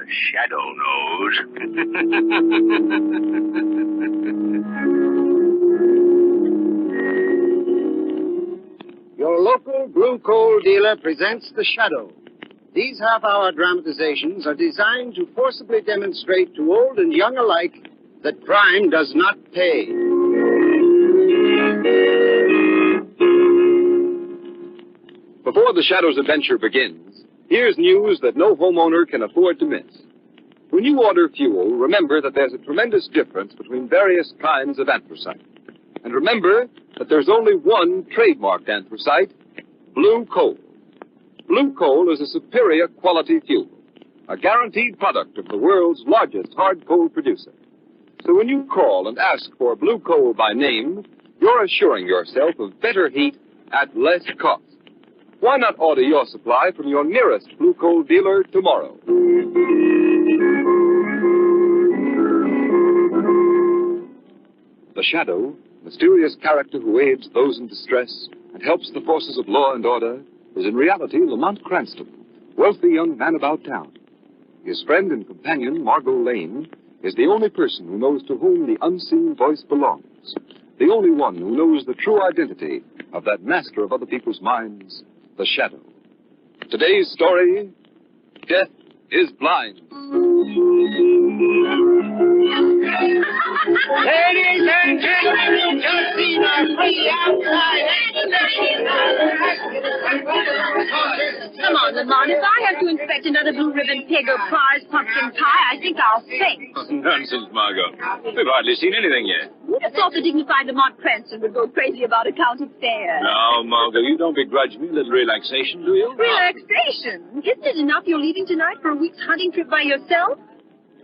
shadow knows. Your local blue coal dealer presents The Shadow. These half-hour dramatizations are designed to forcibly demonstrate to old and young alike that crime does not pay. Before The Shadow's adventure begins, here's news that no homeowner can afford to miss. When you order fuel, remember that there's a tremendous difference between various kinds of anthracite. And remember that there's only one trademarked anthracite, blue coal. Blue coal is a superior quality fuel, a guaranteed product of the world's largest hard coal producer. So when you call and ask for blue coal by name, you're assuring yourself of better heat at less cost. Why not order your supply from your nearest blue coal dealer tomorrow? The Shadow, mysterious character who aids those in distress and helps the forces of law and order, is in reality Lamont Cranston, wealthy young man about town. His friend and companion, Margot Lane, is the only person who knows to whom the unseen voice belongs, the only one who knows the true identity of that master of other people's minds, the Shadow. Today's story, Death is Blind. Ladies and gentlemen, just see the free outside. Come on, Lamont. If I have to inspect another blue ribbon pig or prize pumpkin pie, I think I'll faint. Nonsense, Margot. We've hardly seen anything yet. Who'd have thought the dignified Lamont Cranston would go crazy about a county fair? Now, Margot, you don't begrudge me a little relaxation, do you? Relaxation? Isn't it enough you're leaving tonight for a week's hunting trip by yourself?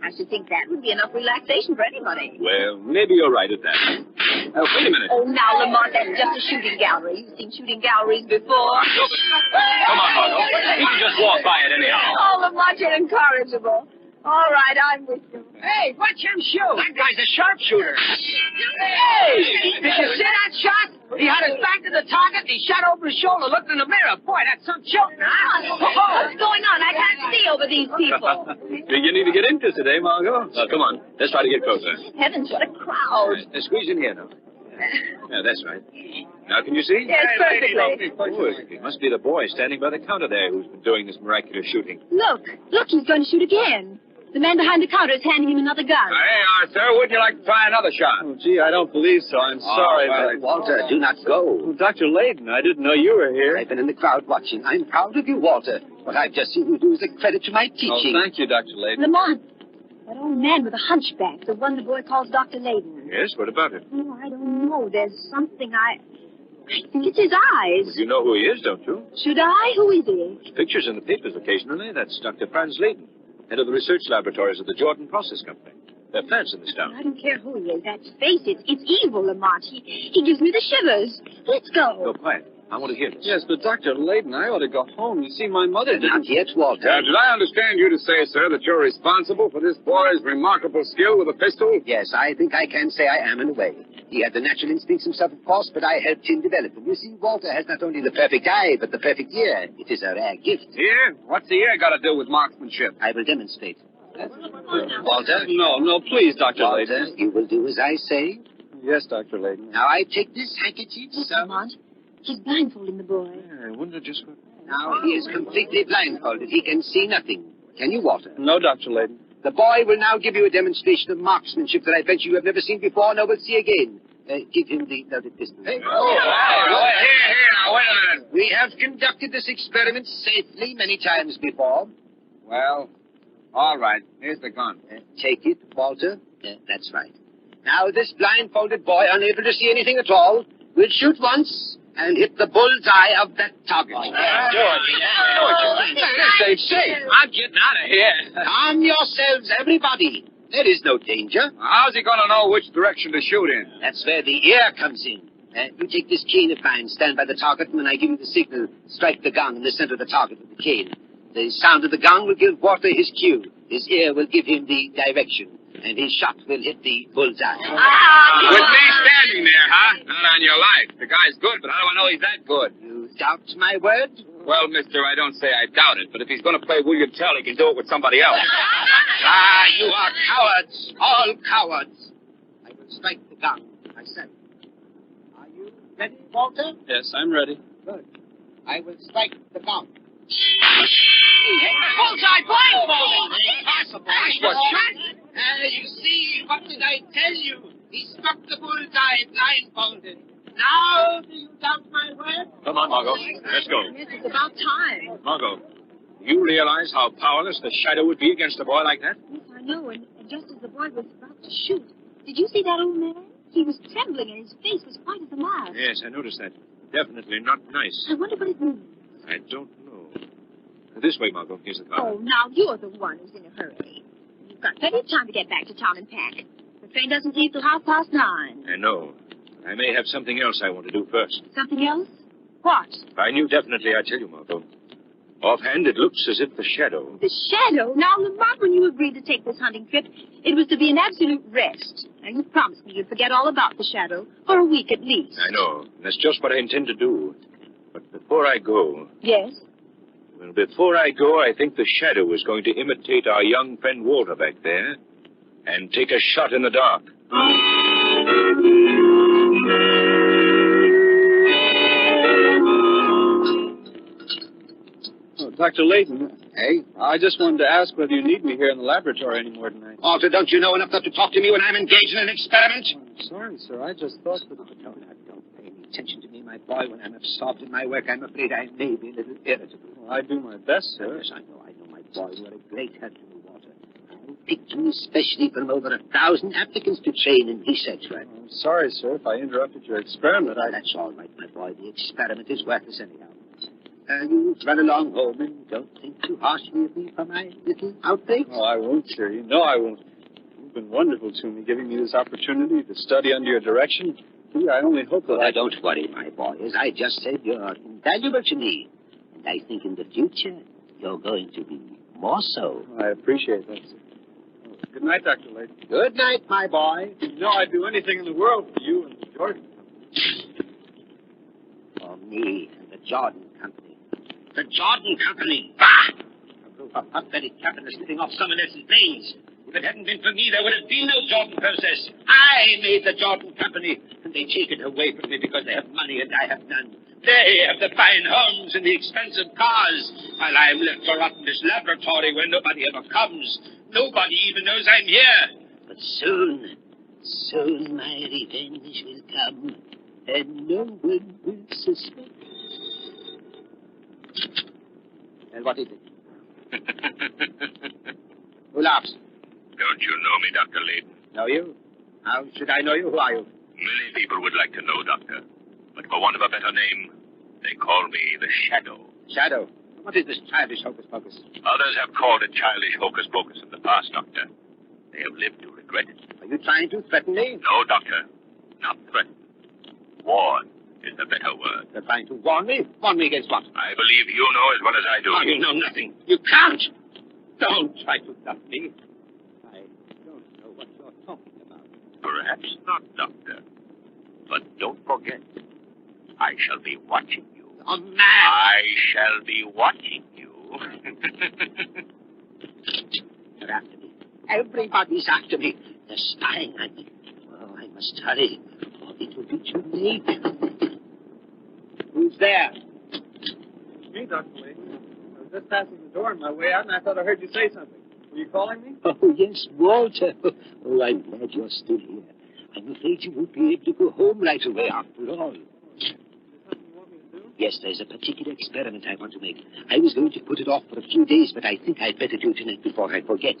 I should think that would be enough relaxation for anybody. Well, maybe you're right at that. Wait a minute. Oh, now, Lamont, that's just a shooting gallery. You've seen shooting galleries before. Come on, Margot. We can just walk by it anyhow. Oh, Lamont, you're incorrigible. All right, I'm with you. Hey, watch him shoot. That guy's a sharpshooter. Hey! Did you see that shot? He had his back to the target, and he shot over his shoulder, looked in the mirror. Boy, that's some shooting, huh? What's going on? I can't see over these people. Beginning to get interested, eh, Margot? Come on. Let's try to get closer. Heavens, what a crowd. Squeeze in here now. Yeah, that's right. Now, can you see? Yes, perfectly. Oh, it must be the boy standing by the counter there who's been doing this miraculous shooting. Look, he's going to shoot again. The man behind the counter is handing him another gun. Hey, Arthur, wouldn't you like to try another shot? Oh, gee, I don't believe so. I'm sorry, well, but... Walter, do not go. Oh, Dr. Layden, I didn't know you were here. I've been in the crowd watching. I'm proud of you, Walter. What I've just seen you do is a credit to my teaching. Oh, thank you, Dr. Layden. Lamont, that old man with the hunchback, the one the boy calls Dr. Layden. Yes, what about it? Oh, I don't know. There's something I think it's his eyes. Well, you know who he is, don't you? Should I? Who is he? There's pictures in the papers occasionally. That's Dr. Franz Layden, head of the research laboratories of the Jordan Process Company. They're plants in this town. I don't care who he is. That face, it's evil, Lamont. He gives me the shivers. Let's go. Go quiet. I want to hear this. Yes, but Dr. Layden, I ought to go home. You see, my mother didn't... Not yet, Walter. Did I understand you to say, sir, that you're responsible for this boy's remarkable skill with a pistol? Yes, I think I can say I am in a way. He had the natural instincts himself, of course, but I helped him develop them. You see, Walter has not only the perfect eye, but the perfect ear. It is a rare gift. Ear? What's the ear got to do with marksmanship? I will demonstrate. Walter? No, please, Dr. Walter, Layden. you will do as I say. Yes, Dr. Layden. Now I take this handkerchief, Look, sir. Lamont. He's blindfolding the boy. Yeah, I wonder just what... Now he is completely blindfolded. He can see nothing. Can you, Walter? No, Dr. Layden. The boy will now give you a demonstration of marksmanship that I bet you have never seen before nor will see again. Give him the loaded pistol. Here, now, wait a minute. We have conducted this experiment safely many times before. Well, all right. Here's the gun. Take it, Walter. That's right. Now, this blindfolded boy, unable to see anything at all, will shoot once and hit the bullseye of that target. This safe. I'm getting out of here. Calm yourselves, everybody. There is no danger. How's he going to know which direction to shoot in? That's where the ear comes in. You take this cane of mine, stand by the target, and when I give you the signal, strike the gong in the center of the target with the cane. The sound of the gong will give Walter his cue. His ear will give him the direction, and his shot will hit the bullseye. With me standing there, huh? Not on your life. The guy's good, but how do I know he's that good? You doubt my word? Well, mister, I don't say I doubt it, but if he's going to play Will You Tell, he can do it with somebody else. You are cowards. All cowards. I will strike the gong myself. Are you ready, Walter? Yes, I'm ready. Good. I will strike the gong. Bullseye, blindfold! Impossible. You see, what did I tell you? He struck the bullseye blindfolded. Now do you doubt my word? Come on, Margot. Let's go. Yes, it's about time. Margot, you realize how powerless the shadow would be against a boy like that? Yes, I know, and just as the boy was about to shoot, did you see that old man? He was trembling, and his face was white as a mask. Yes, I noticed that. Definitely not nice. I wonder what it means. I don't know. This way, Margot. Here's the car. Oh, now you're the one who's in a hurry. You've got plenty of time to get back to town and pack. The train doesn't leave till 9:30. I know. I may have something else I want to do first. Something else? What? If I knew definitely, I'd tell you, Margot. Offhand, it looks as if the shadow... The shadow? Now, Lamont, when you agreed to take this hunting trip, it was to be an absolute rest. Now, you promised me you'd forget all about the shadow, for a week at least. I know. That's just what I intend to do. But before I go... Yes? Well, before I go, I think the shadow is going to imitate our young friend Walter back there and take a shot in the dark. Oh, Dr. Layton. Hey? I just wanted to ask whether you need me here in the laboratory anymore tonight. Walter, don't you know enough not to talk to me when I'm engaged in an experiment? I'm sorry, sir. I just thought that... No, don't pay any attention to me, my boy. When I'm absorbed in my work, I'm afraid I may be a little irritable. Well, I do my best, sir. Yes, I know, my boy. You are a great help to me, Walter. I picked you especially from over 1,000 applicants to train in research work. I'm sorry, sir, if I interrupted your experiment. That's all right, my boy. The experiment is worthless anyhow. You run along home and don't think too harshly of me for my little outbreaks. Oh, I won't, sir. You know I won't. You've been wonderful to me, giving me this opportunity to study under your direction. Gee, I only hope that Don't worry, my boy. As I just said, you're invaluable to me. And I think in the future, you're going to be more so. I appreciate that, sir. Oh, good night, Dr. Layton. Good night, my boy. You know I'd do anything in the world for you and the Jordan Company. For me and the Jordan Company. The Jordan Company! Bah! A group of hot-blooded capitalists living off someone else's brains. If it hadn't been for me, there would have been no Jordan process. I made the Jordan Company, and they take it away from me because they have money and I have none. They have the fine homes and the expensive cars, while I'm left to rot in this laboratory where nobody ever comes. Nobody even knows I'm here. But soon my revenge will come, and no one will suspect. And what is it? Who laughs? Don't you know me, Dr. Layton? Know you? How should I know you? Who are you? Many people would like to know, Doctor. But for want of a better name, they call me the Shadow. Shadow. What is this childish hocus-pocus? Others have called it childish hocus-pocus in the past, Doctor. They have lived to regret it. Are you trying to threaten me? No, Doctor. Not threaten. Warn is the better word. You're trying to warn me? Warn me against what? I believe you know as well as I do. Oh, you know nothing. You can't. Don't try to bluff me. I don't know what you're talking about. Perhaps not, Doctor. But don't forget, I shall be watching you. Oh, man! I shall be watching you. They're after me. Everybody's after me. They're spying on me. Oh, I must hurry, or it will be too late. Who's there? It's me, Dr. Layton. I was just passing the door on my way out, and I thought I heard you say something. Were you calling me? Oh, yes, Walter. Oh, I'm glad you're still here. I'm afraid you won't be able to go home right away after all. Is there something you want me to do? Yes, there's a particular experiment I want to make. I was going to put it off for a few days, but I think I'd better do it tonight before I forget.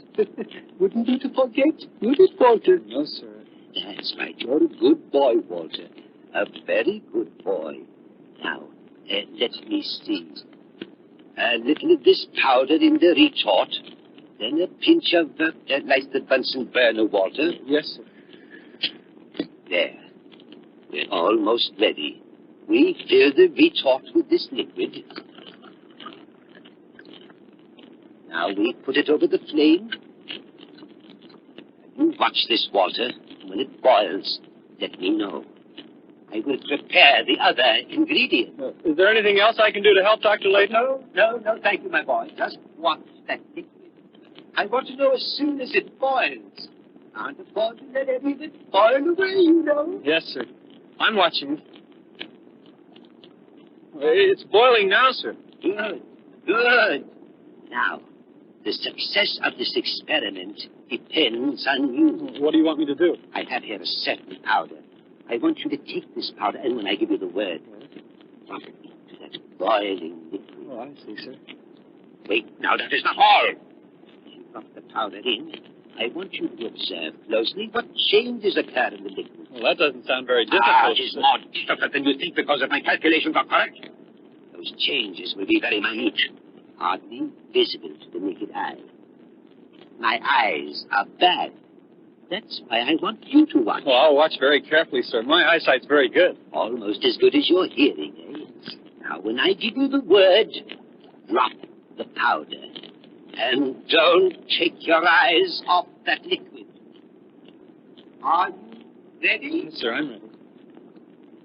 Wouldn't you to forget? Would it, Walter? No, sir. That's right. You're a good boy, Walter. A very good boy. Now, let me see. A little of this powder in the retort. Then a pinch of like the Bunsen burner, Walter. Yes, sir. There. We're almost ready. We fill the retort with this liquid. Now we put it over the flame. You watch this, Walter. When it boils, let me know. I will prepare the other ingredient. Is there anything else I can do to help, Dr. Layton? No, thank you, my boy. Just watch that liquid. I want to know as soon as it boils. Can't afford to let any of it boil away, you know. Yes, sir. I'm watching. It's boiling now, sir. Good. Now, the success of this experiment depends on you. What do you want me to do? I have here a certain powder. I want you to take this powder, and when I give you the word, drop it into that boiling liquid. Oh, I see, sir. Wait, now that is not all. You drop the powder in. I want you to observe closely what changes occur in the liquid. Well, that doesn't sound very difficult. It is more difficult than you think because of my calculations are correct. Those changes will be very minute, hardly visible to the naked eye. My eyes are bad. That's why I want you to watch. Well, I'll watch very carefully, sir. My eyesight's very good. Almost as good as your hearing, eh? Now, when I give you the word, drop the powder. And don't take your eyes off that liquid. Are you ready? Yes, sir, I'm ready.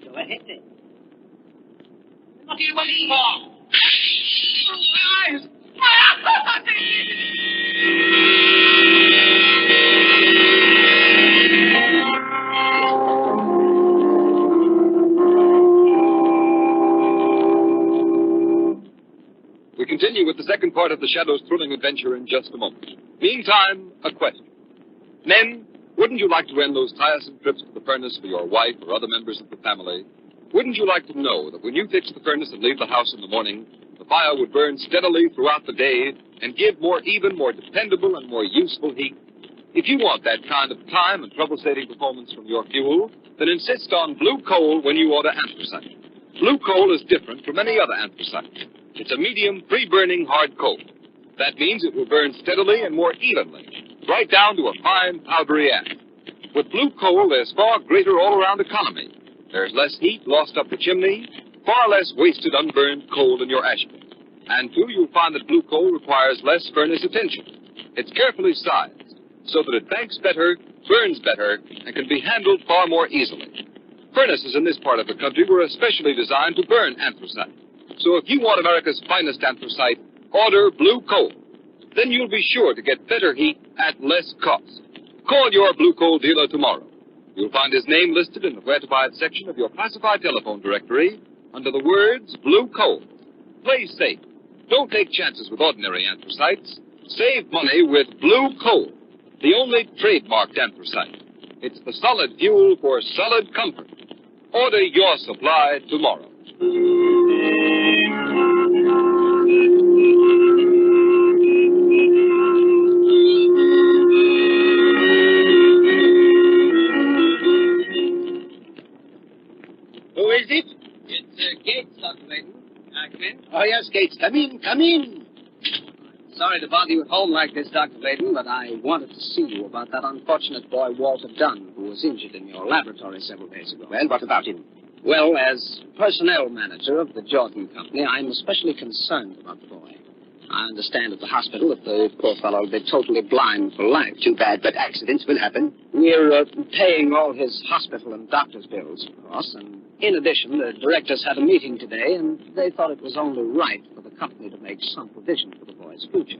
Go ahead, then. What are you waiting for? My eyes! We continue with the second part of the Shadow's thrilling adventure in just a moment. Meantime, a question. Men, wouldn't you like to end those tiresome trips to the furnace for your wife or other members of the family? Wouldn't you like to know that when you fix the furnace and leave the house in the morning, the fire would burn steadily throughout the day and give more even, more dependable, and more useful heat? If you want that kind of time and trouble-saving performance from your fuel, then insist on blue coal when you order anthracite. Blue coal is different from any other anthracite. It's a medium, free-burning hard coal. That means it will burn steadily and more evenly, right down to a fine, powdery ash. With blue coal, there's far greater all-around economy. There's less heat lost up the chimney, far less wasted unburned coal in your ash bin. And, too, you'll find that blue coal requires less furnace attention. It's carefully sized, so that it banks better, burns better, and can be handled far more easily. Furnaces in this part of the country were especially designed to burn anthracite. So if you want America's finest anthracite, order blue coal. Then you'll be sure to get better heat at less cost. Call your blue coal dealer tomorrow. You'll find his name listed in the Where to Buy It section of your classified telephone directory under the words blue coal. Play safe. Don't take chances with ordinary anthracites. Save money with blue coal, the only trademarked anthracite. It's the solid fuel for solid comfort. Order your supply tomorrow. Who is it? It's Gates, Dr. Layton. Come in? Oh, yes, Gates. Come in. Sorry to bother you at home like this, Dr. Layton, but I wanted to see you about that unfortunate boy, Walter Dunn, who was injured in your laboratory several days ago. Well, what about him? Well, as personnel manager of the Jordan Company, I'm especially concerned about the boy. I understand at the hospital that the poor fellow will be totally blind for life. Too bad, but accidents will happen. We're paying all his hospital and doctor's bills, of course, and in addition, the directors had a meeting today, and they thought it was only right for the company to make some provision for the boy's future.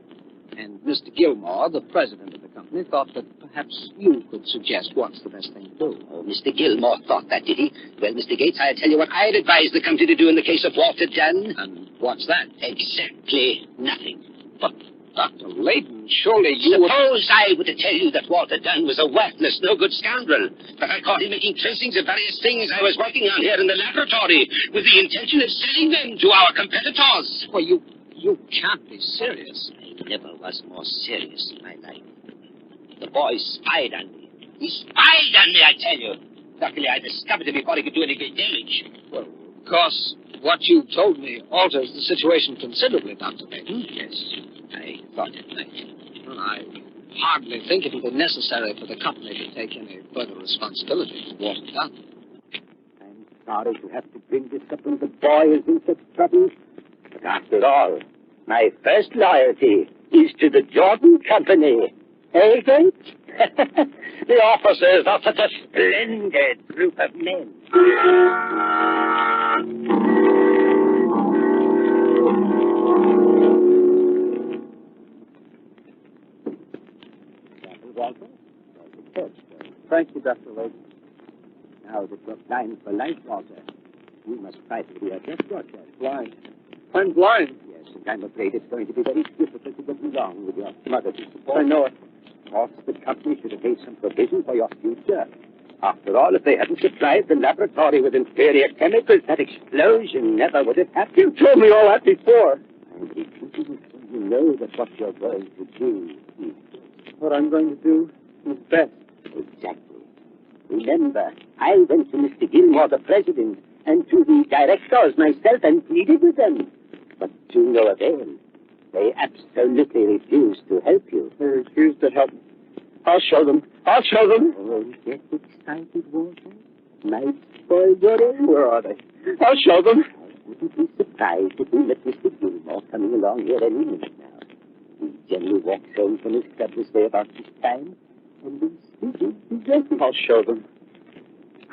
And Mr. Gilmore, the president of the company, thought that perhaps you could suggest what's the best thing to do. Oh, Mr. Gilmore thought that, did he? Well, Mr. Gates, I'll tell you what I'd advise the company to do in the case of Walter Dunn. And what's that? Exactly nothing. But, Dr. Layton, surely you Suppose I were to tell you that Walter Dunn was a worthless, no-good scoundrel, that I caught him making tracings of various things I was working on here in the laboratory with the intention of selling them to our competitors. Well, you can't be serious. I never was more serious in my life. The boy spied on me. He spied on me, I tell you. Luckily, I discovered him before he could do any great damage. Well, of course, what you told me alters the situation considerably, Dr. Layton. Yes, I thought it might. Well, I hardly think it will be necessary for the company to take any further responsibility for Walter Dunn. I'm sorry to have to bring this up when the boy is in such trouble. But after all, my first loyalty is to the Jordan Company. Eh, Gates? The officers are such a splendid group of men. Walter? Thank you, Dr. Lake. Now that you're blind for life, Walter, you must try to readjust yourself. Blind? I'm blind? Yes, and I'm afraid it's going to be very difficult to get along with your mother to support. I know it. Of course, the company should have made some provision for your future. After all, if they hadn't supplied the laboratory with inferior chemicals, that explosion never would have happened. You told me all that before. I'm repeating it so you know that what you're going to do is what I'm going to do is best. Exactly. Remember, I went to Mr. Gilmore, the president, and to the directors myself and pleaded with them. But to no avail. They absolutely refused to help you. They refused to help me. I'll show them. I'll show them. Oh, get excited, Walter. Might spoil your aim. Where are they? I'll show them. I wouldn't be surprised if we met Mr. Gilmore coming along here any minute now. He generally walks home from his club this way about this time. And I'll show them.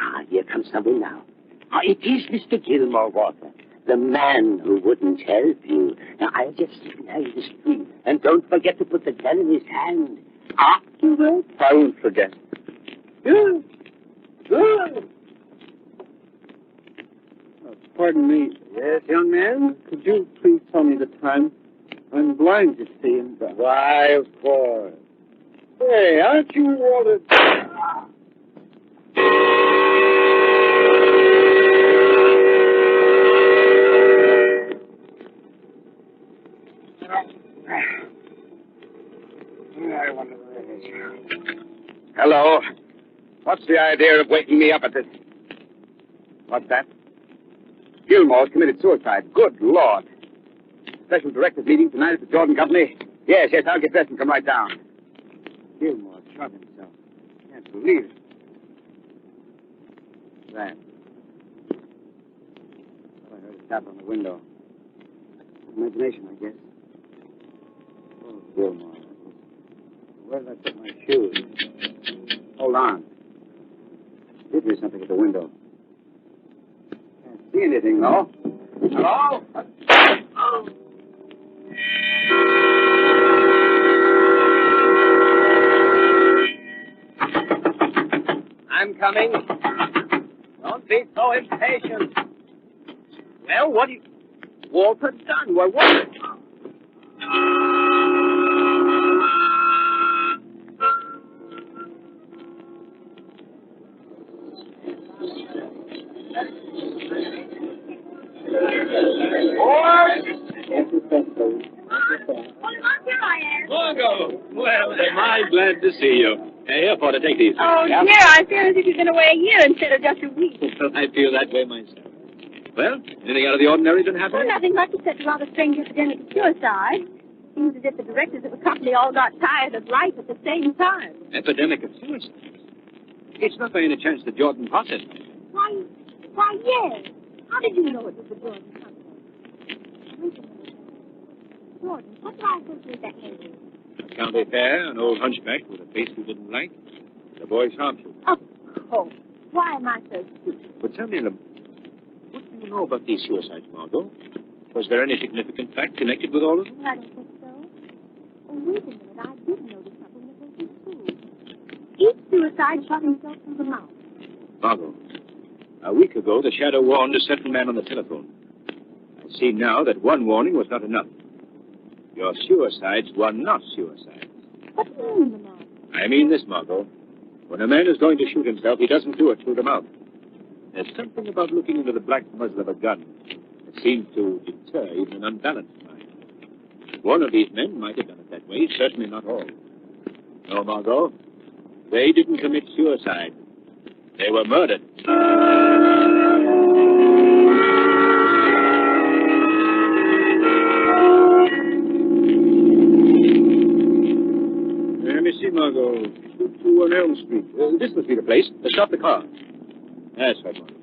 Ah, here comes someone now. Ah, it is Mr. Gilmore, Walter. The man who wouldn't help you. Now, I'll just sit behind the screen. And don't forget to put the gun in his hand. Afterwards. I won't forget. Good. Good. Pardon me. Yes, young man? Could you please tell me the time? I'm blind, you see. And, why, of course. Hey, aren't you Walter? I wonder where it is. Hello. What's the idea of waking me up at this? What's that? Gilmore committed suicide. Good Lord. Special directors meeting tonight at the Jordan Company? Yes, I'll get dressed and come right down. Gilmore shot himself. Can't believe it. That. Well, I heard a tap on the window. Imagination, I guess. Oh, Gilmore. Where did I put my shoes? Hold on. Did hear something at the window. Can't see anything, though. Hello? Oh. I'm coming. Don't be so impatient. Well, what do you... Walter done? Well, what... Margot! Well, am I glad to see you. Here, for to take these. Oh, dear, I feel as if you've been away a year instead of just a week. Well, I feel that way myself. Well, anything out of the ordinary been happening? Well, nothing much except a rather strange epidemic of suicide. Seems as if the directors of the company all got tired of life at the same time. Epidemic of suicide? It's not by any chance the Jordan process. Why, yes. How did you know it was the Jordan company? Jordan, what do I associate that name with? A county fair, an old hunchback with a face you didn't like, the boy sharpshooter. Of course. Why am I so stupid? But tell me, what do you know about these suicides, Margot? Was there any significant fact connected with all of them? I don't think so. Oh, wait a minute. I did notice something that was true. Each suicide shot himself through the mouth. Margot, a week ago, the shadow warned a certain man on the telephone. I see now that one warning was not enough. Your suicides were not suicides. What do you mean, Lamont? I mean this, Margot. When a man is going to shoot himself, he doesn't do it through the mouth. There's something about looking into the black muzzle of a gun that seems to deter even an unbalanced mind. One of these men might have done it that way, certainly not all. No, Margot, they didn't commit suicide. They were murdered. Let me see, Margot. Shoot to Elm Street. This must be the place. Stop the car. That's right, Margot.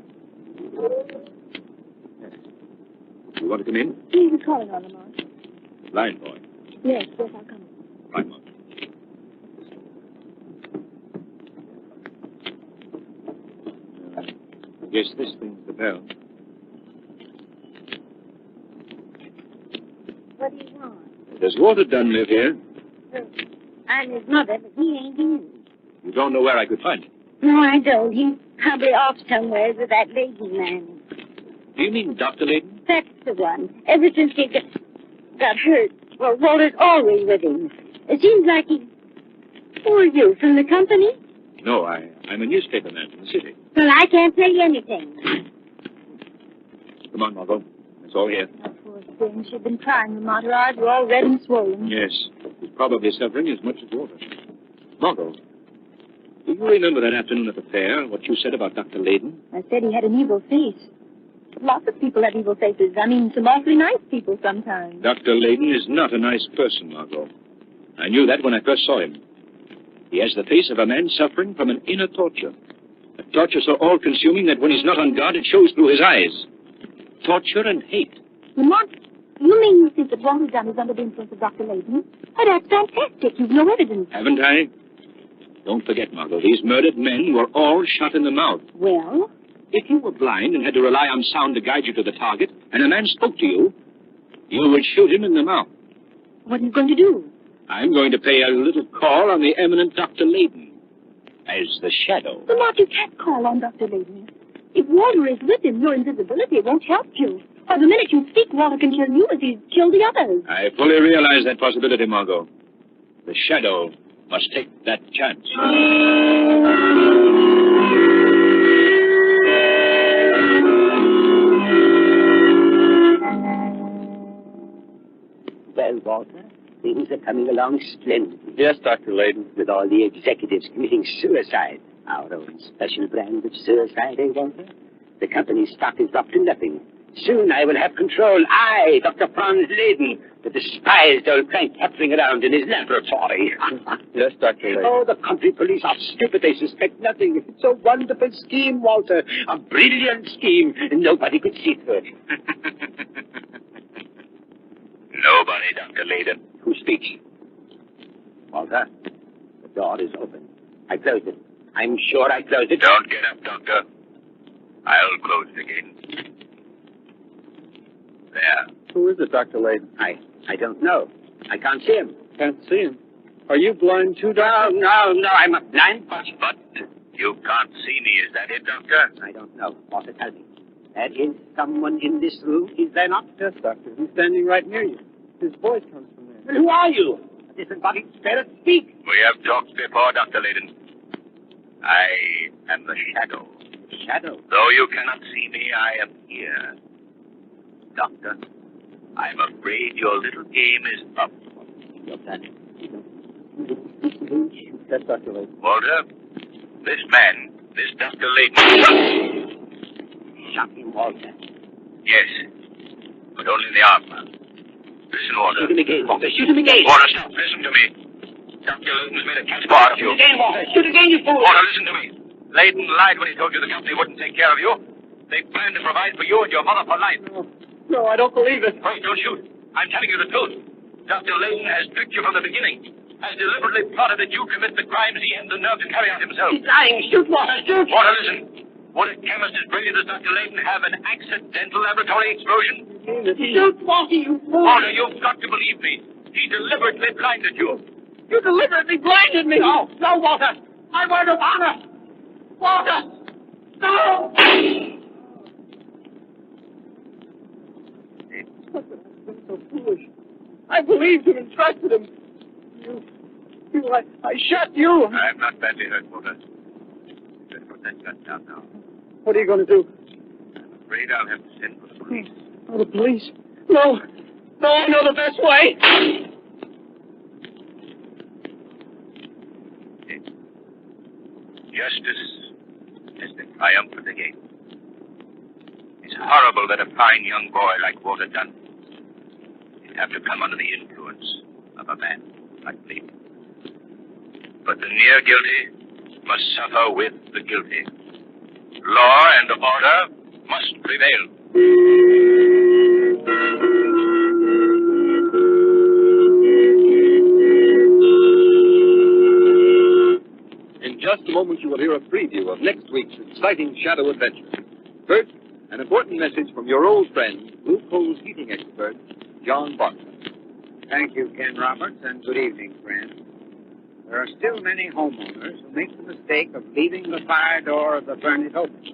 Yes. You want to come in? Who was calling on, Lamont? Blind boy. Yes, I'll come in. Right, Margot. Yes, this rings the bell. What do you want? Does Walter Dunn live here? I'm his mother, but he ain't in. You don't know where I could find him? No, I don't. He's probably off somewhere with that lady man. Do you mean Dr. Layton? That's the one. Ever since he got hurt, well, Walter's always with him. It seems like he... Who are you, from the company? No, I'm a newspaper man from the city. Well, I can't tell you anything. Come on, Margot. It's all here. Oh, poor thing. She's been crying. The mater eyes were all red and swollen. Yes. He's probably suffering as much as Walter. Margot, do you remember that afternoon at the fair, what you said about Dr. Layton? I said he had an evil face. Lots of people have evil faces. I mean, some awfully nice people sometimes. Dr. Layton is not a nice person, Margot. I knew that when I first saw him. He has the face of a man suffering from an inner torture. A torture so all-consuming that when he's not on guard, it shows through his eyes. Torture and hate. What? You mean you think that Walter Dunn is under the influence of Dr. Layton? Oh, that's fantastic. You've no evidence. Haven't I? Don't forget, Margot, these murdered men were all shot in the mouth. Well? If you were blind and had to rely on sound to guide you to the target, and a man spoke to you, you would shoot him in the mouth. What are you going to do? I'm going to pay a little call on the eminent Dr. Layton as the shadow. But, Mark, you can't call on Dr. Layton. If Walter is with him, your invisibility won't help you. For the minute you speak, Walter can kill you as he's killed the others. I fully realize that possibility, Margot. The shadow must take that chance. Well, Walter, things are coming along splendidly. Yes, Dr. Layton. With all the executives committing suicide. Our own special brand of suicide, eh, Walter? The company's stock is dropped to nothing. Soon I will have control. I, Dr. Franz Layton, the despised old crank puttering around in his laboratory. Yes, Dr. Layton. Oh, the country police are stupid. They suspect nothing. It's a wonderful scheme, Walter. A brilliant scheme. Nobody could see through it. Nobody, Dr. Layton. Who speaks? Walter, the door is open. I closed it. I'm sure I closed it. Don't get up, Doctor. I'll close it again. There. Who is it, Dr. Layton? I don't know. I can't see him. Can't see him. Are you blind too, No, Doctor? I'm not blind. But you can't see me, is that it, Doctor? I don't know. Walter, tell me. There is someone in this room, is there not? Yes, Doctor. He's standing right near you. His voice comes from there. Who are you? A disembodied spirit, speak. We have talked before, Dr. Layton. I am the shadow. Shadow. Though you cannot see me, I am here. Doctor, I'm afraid your little game is up. Your plan. Yes, Dr. Layton. Walter, this man, this Dr. Layton... Shot him, Walter. Yes, but only in the arm. Listen, Walter. Shoot him again, Walter. Shoot him again. Walter, stop. Listen to me. Dr. Layton's made a cat's paw of you. Shoot again, Walter. Shoot again, you fool. Walter, listen to me. Layton lied when he told you the company wouldn't take care of you. They planned to provide for you and your mother for life. No, I don't believe it. Wait, don't shoot. I'm telling you the truth. Dr. Layton has tricked you from the beginning. Has deliberately plotted that you commit the crimes he had the nerve to carry out himself. He's lying. Shoot, Walter. Shoot. Walter, listen. Would a chemist as brilliant as Dr. Layton have an accidental laboratory explosion? Shoot, Walter, you fool. Walter, you've got to believe me. He deliberately blinded you. You deliberately blinded me. No, Walter. My word of honor. Walter. No. I've been so foolish. I believed him and trusted him. I shot you. I'm not badly hurt, Walter. Better put that gun down now. What are you going to do? I'm afraid I'll have to send for the police. Oh, the police? No, I know the best way. Justice has been triumphant again. It's horrible that a fine young boy like Walter Dunn should have to come under the influence of a man like me. But the near guilty must suffer with the guilty. Law and order must prevail. In just a moment, you will hear a preview of next week's exciting Shadow Adventure. First, an important message from your old friend, Blue Coal's heating expert, John Bartlett. Thank you, Ken Roberts, and good evening, friends. There are still many homeowners who make the mistake of leaving the fire door of the furnace open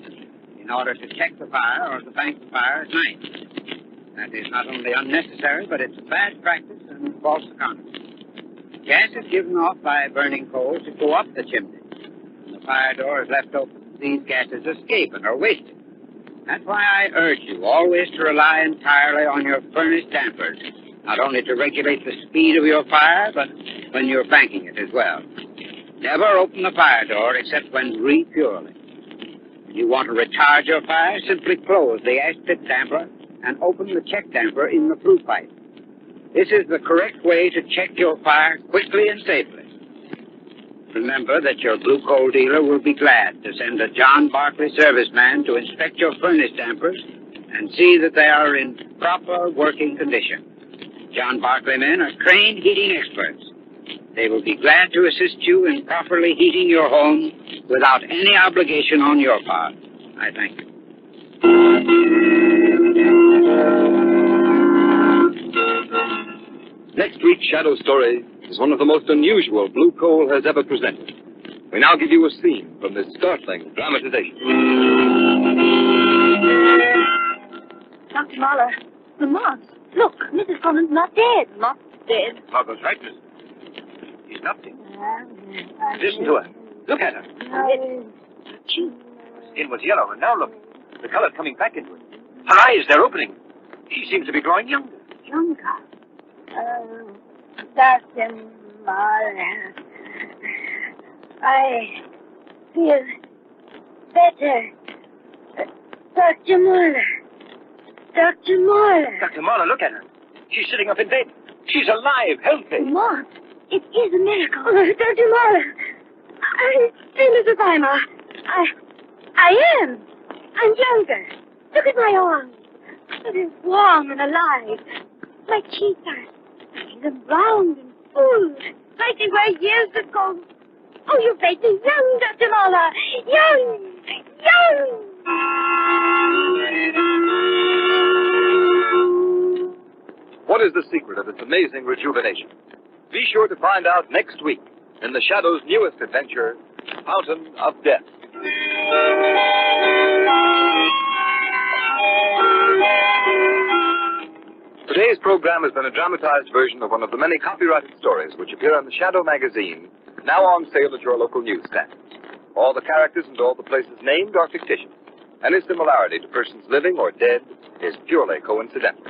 in order to check the fire or to bank the fire at night. That is not only unnecessary, but it's a bad practice and false economy. Gas is given off by burning coal to go up the chimney. When the fire door is left open, these gases escape and are wasted. That's why I urge you always to rely entirely on your furnace dampers, not only to regulate the speed of your fire, but when you're banking it as well. Never open the fire door except when refueling. When you want to recharge your fire, simply close the ash pit damper and open the check damper in the flue pipe. This is the correct way to check your fire quickly and safely. Remember that your Blue Coal dealer will be glad to send a John Barkley serviceman to inspect your furnace dampers and see that they are in proper working condition. John Barkley men are trained heating experts. They will be glad to assist you in properly heating your home without any obligation on your part. I thank you. Next week's Shadow Story is one of the most unusual Blue Coal has ever presented. We now give you a scene from this startling dramatization. Dr. Mahler, Lamont, look, Mrs. Coleman's not dead. Not dead. Margot's right, miss. She's not dead. Listen to her. Look at her. Her Skin was yellow, and now look. The color's coming back into it. Her eyes, they're opening. She seems to be growing younger. Younger. Dr. Mahler, I feel better. Dr. Mahler. Dr. Mahler. Dr. Mahler, look at her. She's sitting up in bed. She's alive, healthy. Lamont, it is a miracle. Dr. Mahler, I feel as if I am. I'm younger. Look at my arms. They're warm and alive. My cheeks are round and full, like they were years ago. Oh, you make me young, Dr. Mahler. Young! What is the secret of its amazing rejuvenation? Be sure to find out next week in the Shadow's newest adventure, Fountain of Death. Today's program has been a dramatized version of one of the many copyrighted stories which appear in the Shadow magazine, now on sale at your local newsstands. All the characters and all the places named are fictitious. Any similarity to persons living or dead is purely coincidental.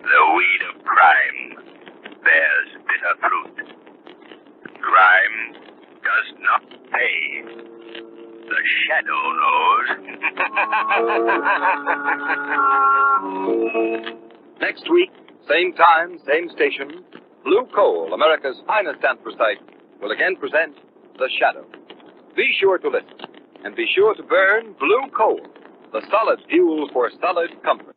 The weed of crime bears bitter fruit. Crime does not pay. The Shadow knows. Next week, same time, same station, Blue Coal, America's finest anthracite, will again present The Shadow. Be sure to listen, and be sure to burn Blue Coal, the solid fuel for solid comfort.